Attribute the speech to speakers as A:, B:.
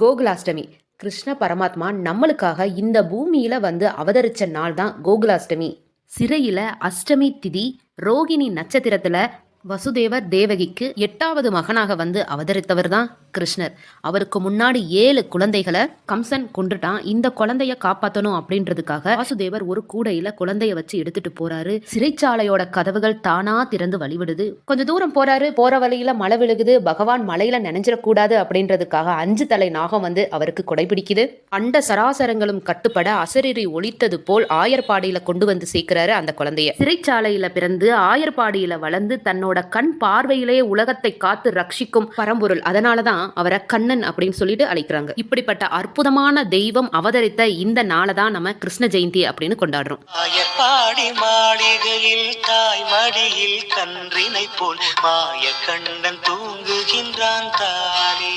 A: கோகுலாஷ்டமி. கிருஷ்ண பரமாத்மா நம்மளுக்காக இந்த பூமியில வந்து அவதரிச்ச நாள் தான் கோகுலாஷ்டமி. சிறையில அஷ்டமி திதி ரோகிணி நட்சத்திரத்துல வசுதேவர் தேவகிக்கு 8வது மகனாக வந்து அவதரித்தவர் தான் கிருஷ்ணர். அவருக்கு முன்னாடி 7 குழந்தைகளை கம்சன் கொண்டுட்டான். இந்த குழந்தைய காப்பாற்றணும் அப்படின்றதுக்காக வாசுதேவர் ஒரு கூடையில குழந்தைய வச்சு எடுத்துட்டு போறாரு. சிறைச்சாலையோட கதவுகள் தானா திறந்து வழிவிடுது. கொஞ்ச தூரம் போறாரு. போற வழியில மழை விழுகுது. பகவான் மலையில நினைஞ்சிடக்கூடாது அப்படின்றதுக்காக 5 தலை நாகம் வந்து அவருக்கு கொடைபிடிக்குது. அண்ட சராசரங்களும் கட்டுப்பட அசரீரி ஒலித்தது போல் ஆயர்பாடியில கொண்டு வந்து சேர்க்கிறாரு அந்த குழந்தைய. சிறைச்சாலையில பிறந்து ஆயர்பாடியில வளர்ந்து தன்னோட கண் பார்வையிலே உலகத்தை காத்து ரட்சிக்கும் பரம்பொருள். அதனாலதான் அவரை கண்ணன் அப்படின்னு சொல்லிட்டு அழைக்கிறாங்க. இப்படிப்பட்ட அற்புதமான தெய்வம் அவதரித்த இந்த நாளை தான் நம்ம கிருஷ்ண ஜெயந்தி அப்படின்னு கொண்டாடுறோம்.
B: பாடி மாளிகையில் தாய் மடியில் கன்றினை போல் மாய கண்ணன் தூங்குகின்றான் தானே.